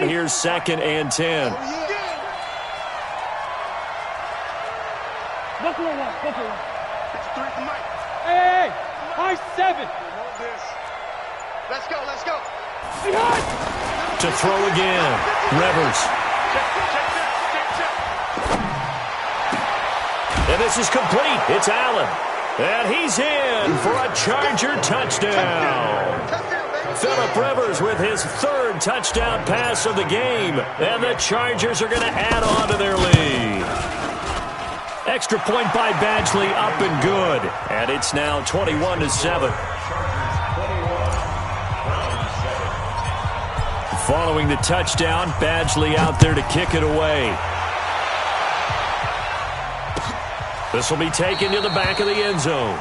down. Here's 2nd and 10. Go for one. Hey, high 7. Let's go. To throw again. Rivers. And this is complete. It's Allen. And he's in for a Charger touchdown. Phillip Rivers with his 3rd touchdown pass of the game. And the Chargers are going to add on to their lead. Extra point by Badgley, up and good. And it's now 21-7. Following the touchdown, Badgley out there to kick it away. This will be taken to the back of the end zone.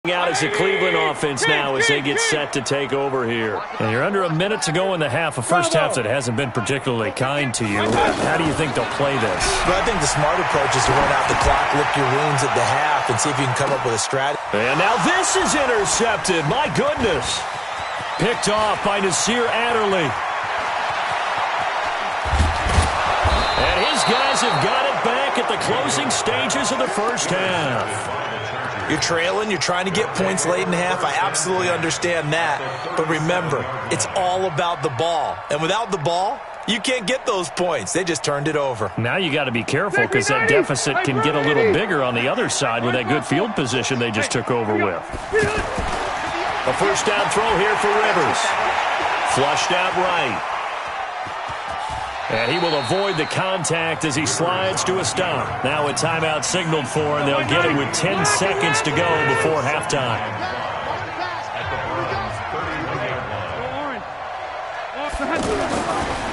Out as the Cleveland offense now as they get set to take over here. And you're under a minute to go in the half, a first half that hasn't been particularly kind to you. How do you think they'll play this? Well, I think the smart approach is to run out the clock, lick your wounds at the half, and see if you can come up with a strategy. And now this is intercepted. My goodness. Picked off by Nasir Adderley. And his guys have got it back at the closing stages of the first half. You're trailing, you're trying to get points late in the half. I absolutely understand that. But remember, it's all about the ball. And without the ball, you can't get those points. They just turned it over. Now you got to be careful because that deficit can get a little bigger on the other side with that good field position they just took over with. A first down throw here for Rivers. Flushed out right. And he will avoid the contact as he slides to a stop. Now a timeout signaled for, and they'll get it with 10 seconds to go before halftime.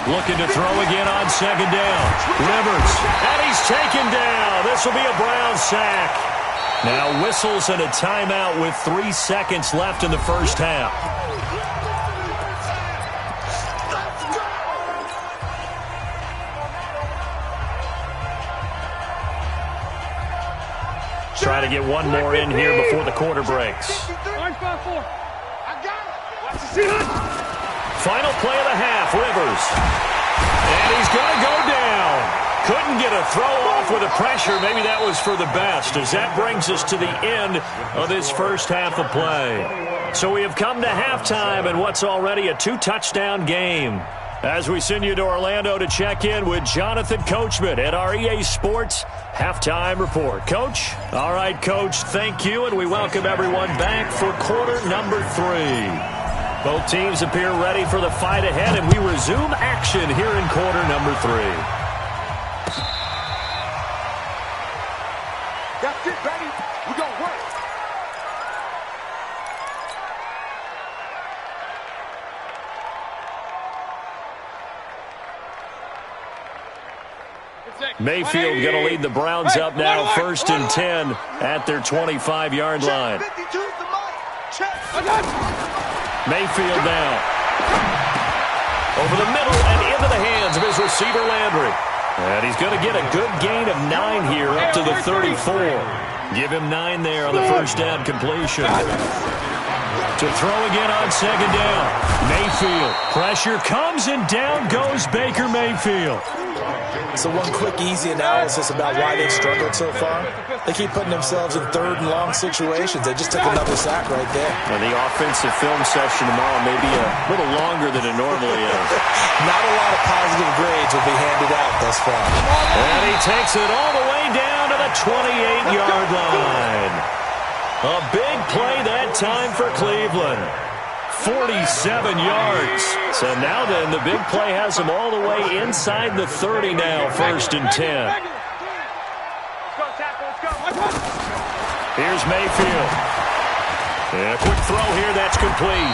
Looking to throw again on 2nd down. Rivers, and he's taken down. This will be a Brown sack. Now whistles and a timeout with 3 seconds left in the first half. Try to get one more in here before the quarter breaks. Final play of the half, Rivers. And he's going to go down. Couldn't get a throw off with the pressure. Maybe that was for the best, as that brings us to the end of this first half of play. So we have come to halftime in what's already a 2-touchdown game. As we send you to Orlando to check in with Jonathan Coachman at our EA Sports Halftime Report. Coach? All right, Coach, thank you, and we welcome everyone back for quarter number 3. Both teams appear ready for the fight ahead, and we resume action here in quarter number 3. That's it, baby. We're going to work. Mayfield going to lead the Browns up now, 1st and 10 at their 25-yard line. Mayfield now. Over the middle and into the hands of his receiver, Landry. And he's going to get a good gain of 9 here up to the 34. Give him 9 there on the first down completion. To throw again on 2nd down. Mayfield. Pressure comes and down goes Baker Mayfield. So one quick, easy analysis about why they've struggled so far. They keep putting themselves in 3rd and long situations. They just took another sack right there. And the offensive film session tomorrow may be a little longer than it normally is. Not a lot of positive grades will be handed out thus far. And he takes it all the way down to the 28-yard line. A big play that time for Cleveland. 47 yards. So now then, the big play has them all the way inside the 30 now, 1st and 10. Here's Mayfield. And a quick throw here, that's complete.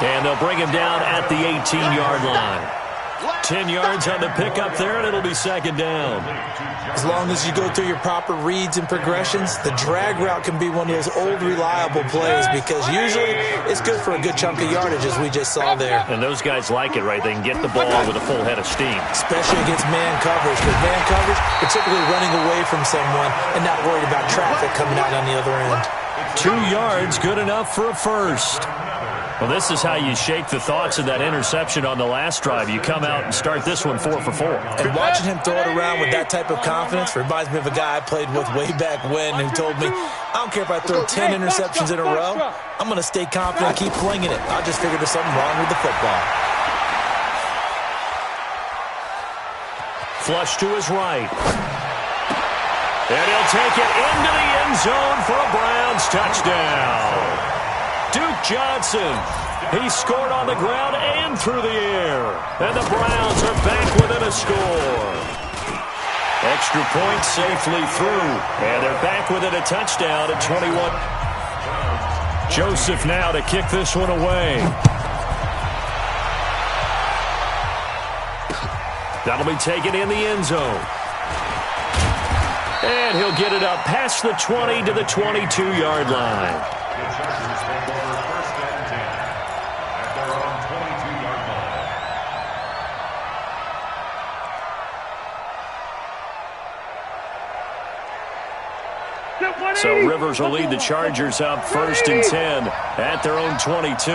And they'll bring him down at the 18-yard line. 10 yards on the pickup there, and it'll be second down. As long as you go through your proper reads and progressions, the drag route can be one of those old reliable plays because usually it's good for a good chunk of yardage, as we just saw there. And those guys like it, right? They can get the ball with a full head of steam. Especially against man coverage, because man coverage, particularly running away from someone and not worried about traffic coming out on the other end. 2 yards, good enough for a first. Well, this is how you shake the thoughts of that interception on the last drive. You come out and start this one 4 for 4. And watching him throw it around with that type of confidence reminds me of a guy I played with way back when who told me, I don't care if I throw 10 interceptions in a row, I'm going to stay confident and keep flinging it. I just figured there's something wrong with the football. Flush to his right. And he'll take it into the end zone for a Browns touchdown. Duke Johnson, he scored on the ground and through the air. And the Browns are back within a score. Extra point safely through. And they're back within a touchdown at 21. Joseph now to kick this one away. That'll be taken in the end zone. And he'll get it up past the 20 to the 22-yard line. So Rivers will lead the Chargers up 1st and 10 at their own 22.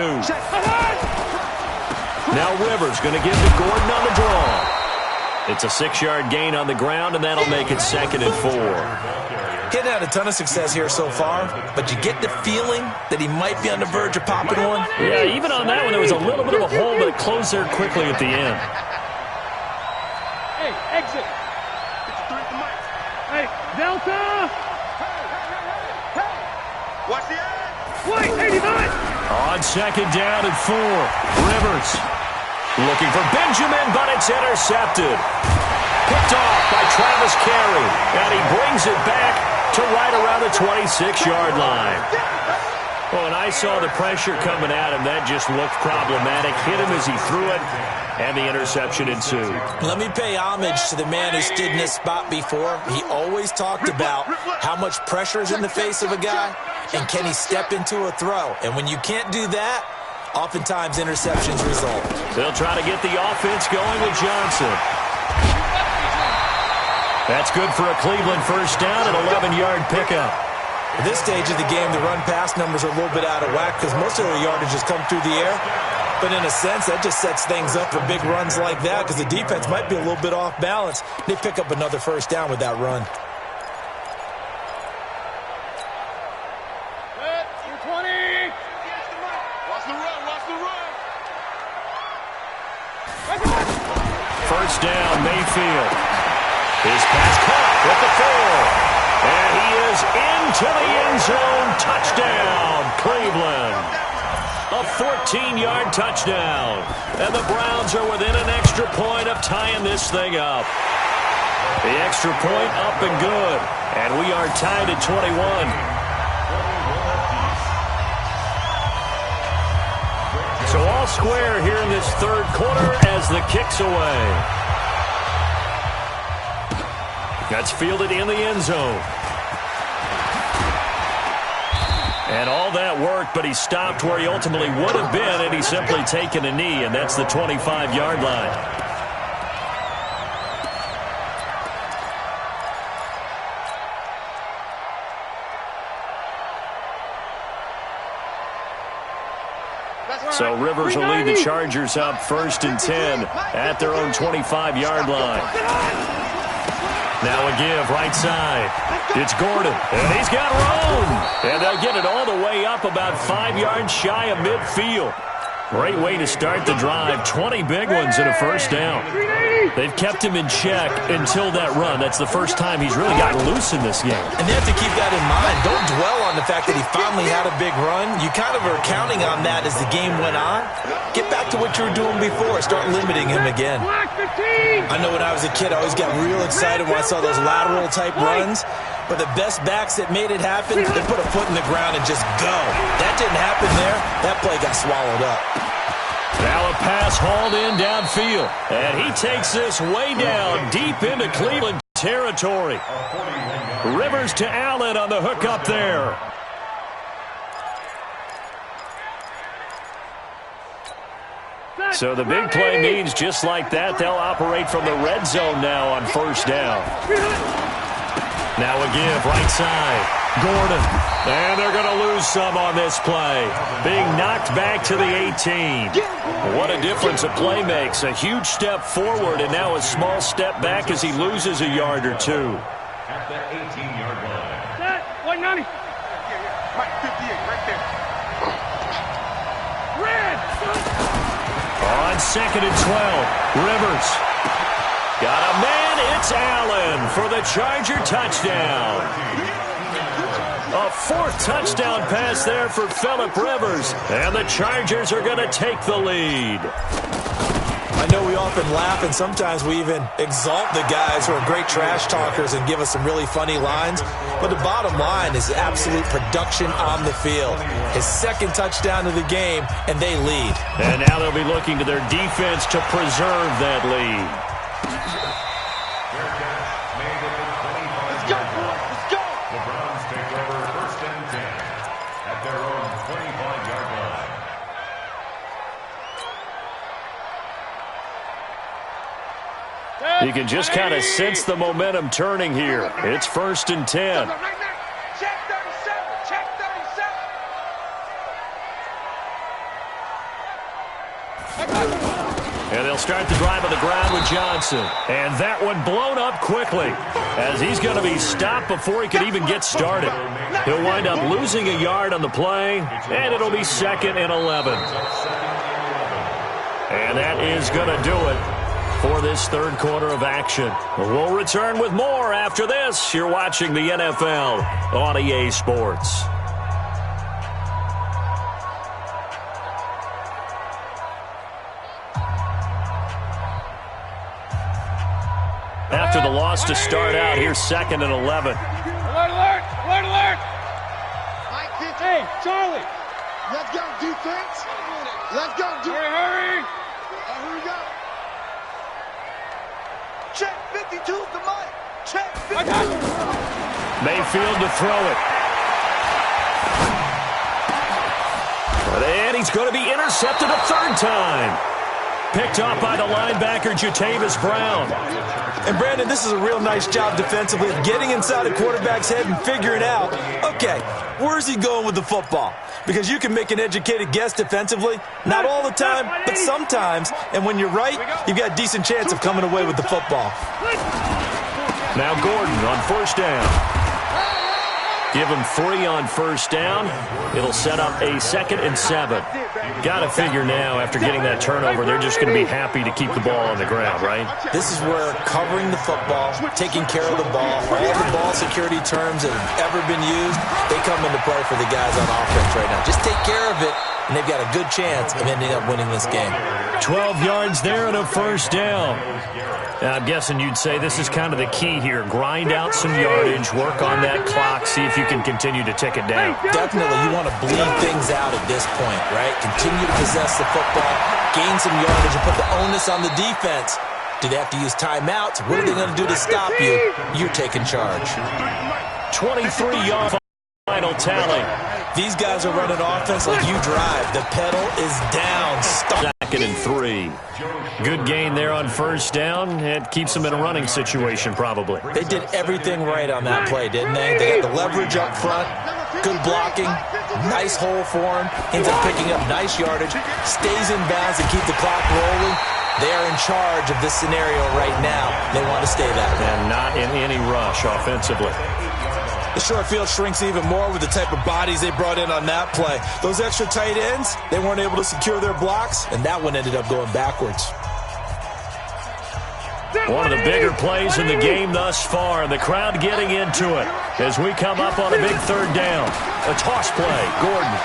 Now Rivers going to give to Gordon on the draw. It's a 6-yard gain on the ground, and that'll make it 2nd and 4. Getting had a ton of success here so far, but you get the feeling that he might be on the verge of popping one. Yeah, even on that one, there was a little bit of a hole, but it closed there quickly at the end. Hey, exit. Hey, Delta. Watch the edge. Wait, 89. On 2nd down and 4, Rivers looking for Benjamin, but it's intercepted. Picked off by Travis Carey, and he brings it back to right around the 26-yard line. Oh, and I saw the pressure coming at him. That just looked problematic. Hit him as he threw it, and the interception ensued. Let me pay homage to the man who stood in this spot before. He always talked about how much pressure is in the face of a guy, and can he step into a throw. And when you can't do that, oftentimes interceptions result. They'll try to get the offense going with Johnson. That's good for a Cleveland first down, an 11-yard pickup. At this stage of the game, the run-pass numbers are a little bit out of whack because most of their yardage has come through the air. But in a sense, that just sets things up for big runs like that because the defense might be a little bit off balance. They pick up another first down with that run. First down, Mayfield. His pass caught with the 4. And he is into the end zone. Touchdown, Cleveland. A 14-yard touchdown. And the Browns are within an extra point of tying this thing up. The extra point up and good. And we are tied at 21. So all square here in this third quarter as the kick's away. That's fielded in the end zone. And all that worked, but he stopped where he ultimately would have been, and he's simply taken a knee, and that's the 25-yard line. So Rivers will lead the Chargers up 1st and 10 at their own 25-yard line. Now a give right side. It's Gordon, and he's got room. And they'll get it all the way up about 5 yards shy of midfield. Great way to start the drive. 20 big ones and a first down. They've kept him in check until that run. That's the first time he's really gotten loose in this game. And they have to keep that in mind. Don't dwell on the fact that he finally had a big run. You kind of are counting on that as the game went on. Get back to what you were doing before. Start limiting him again. I know when I was a kid, I always got real excited when I saw those lateral-type runs. But the best backs that made it happen, they put a foot in the ground and just go. That didn't happen there. That play got swallowed up. Now a pass hauled in downfield. And he takes this way down deep into Cleveland territory. Rivers to Allen on the hook up there. So the big play means just like that, they'll operate from the red zone now on first down. Now a give, right side. Gordon. And they're going to lose some on this play. Being knocked back to the 18. What a difference a play makes. A huge step forward and now a small step back as he loses a yard or two. At the 18-yard line. Set, 190. Right, 58, right there. Red. On second and 12, Rivers. Got a man, it's Allen for the Charger touchdown. A fourth touchdown pass there for Phillip Rivers. And the Chargers are going to take the lead. I know we often laugh and sometimes we even exalt the guys who are great trash talkers and give us some really funny lines. But the bottom line is absolute production on the field. His second touchdown of the game, and they lead. And now they'll be looking to their defense to preserve that lead. Let's go, boys. Let's go. The Browns take over first and 10 at their own 25-yard line. You can just kind of sense the momentum turning here. It's first and 10. Right now. Check 37. Check 37. And they'll start the drive on the ground with Johnson. And that one blown up quickly as he's going to be stopped before he could even get started. He'll wind up losing a yard on the play, and it'll be second and 11. And that is going to do it for this third quarter of action. We'll return with more after this. You're watching the NFL on EA Sports. After the loss to start out, here's second and 11. Alert, alert, alert, alert. Hey, Charlie. Let's go, defense. Let's go, defense. Hurry, hurry. Here we go. Check 52 to Mike. Check 52. Mayfield to throw it. And he's going to be intercepted a third time. Picked off by the linebacker, Jatavis Brown. And Brandon, this is a real nice job defensively of getting inside a quarterback's head and figuring out, okay, where's he going with the football? Because you can make an educated guess defensively, not all the time, but sometimes. And when you're right, you've got a decent chance of coming away with the football. Now Gordon on first down. Give him 3 on first down. It'll set up a second and 7. Got to figure now, after getting that turnover, they're just going to be happy to keep the ball on the ground, right? This is where covering the football, taking care of the ball, all the ball security terms that have ever been used, they come into play for the guys on offense right now. Just take care of it, and they've got a good chance of ending up winning this game. 12 yards there and a first down. I'm guessing you'd say this is kind of the key here. Grind out some yardage, work on that clock, see if you can continue to tick it down. Definitely, you want to bleed things out at this point, right? Continue to possess the football, gain some yardage, and put the onus on the defense. Do they have to use timeouts? What are they going to do to stop you? You're taking charge. 23-yard final tally. These guys are running offense like you drive. The pedal is down. Second and 3. Good gain there on first down. It keeps them in a running situation, probably. They did everything right on that play, didn't they? They got the leverage up front, good blocking, nice hole for him, ends up picking up nice yardage, stays in bounds to keep the clock rolling. They are in charge of this scenario right now. They want to stay that way. And not in any rush offensively. The short field shrinks even more with the type of bodies they brought in on that play. Those extra tight ends, they weren't able to secure their blocks, and that one ended up going backwards. One of the bigger plays in the game thus far, and the crowd getting into it as we come up on a big third down. A toss play, Gordon.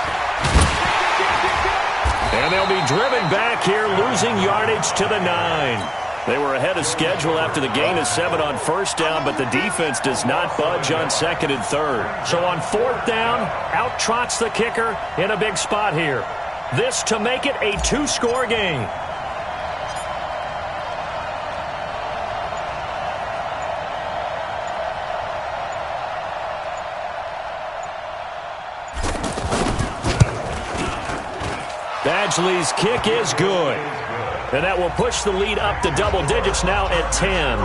And they'll be driven back here, losing yardage to the 9. They were ahead of schedule after the gain of 7 on first down, but the defense does not budge on second and third. So on fourth down, out trots the kicker in a big spot here. This to make it a two-score game. Badgley's kick is good. And that will push the lead up to double digits now at 10.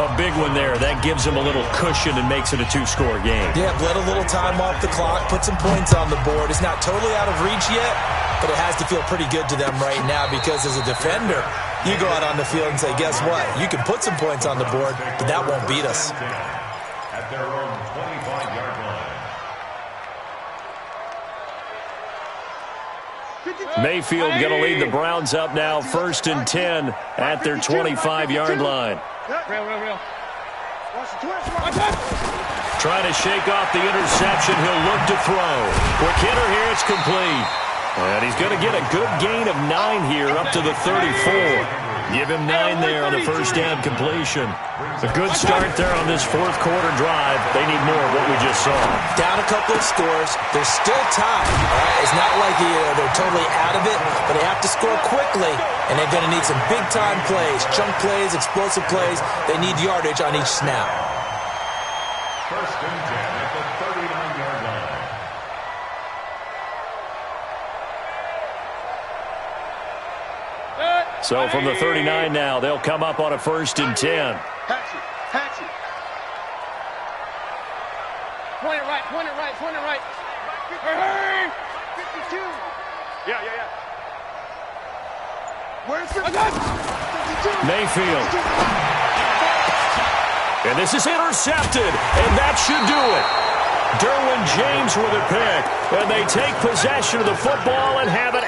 A big one there. That gives them a little cushion and makes it a two-score game. Yeah, bled a little time off the clock, put some points on the board. It's not totally out of reach yet, but it has to feel pretty good to them right now because as a defender, you go out on the field and say, guess what? You can put some points on the board, but that won't beat us. At their own 25-yard line. Mayfield going to lead the Browns up now, 1st and 10 at their 25-yard line. Real. Trying to shake off the interception. He'll look to throw. Quick hitter here. It's complete. And he's going to get a good gain of 9 here up to the 34. Give him 9 there on the first down completion. A good start there on this fourth quarter drive. They need more of what we just saw. Down a couple of scores. They're still tied. All right? It's not like they're totally out of it, but they have to score quickly, and they're going to need some big-time plays, chunk plays, explosive plays. They need yardage on each snap. 1st and 10 at the 39-yard line. So from the 39 now, they'll come up on a 1st and 10. Hatch it. Point it right. Hurry! 52. Yeah. Where's 52? Mayfield. And this is intercepted, and that should do it. Derwin James with a pick, and they take possession of the football and have it.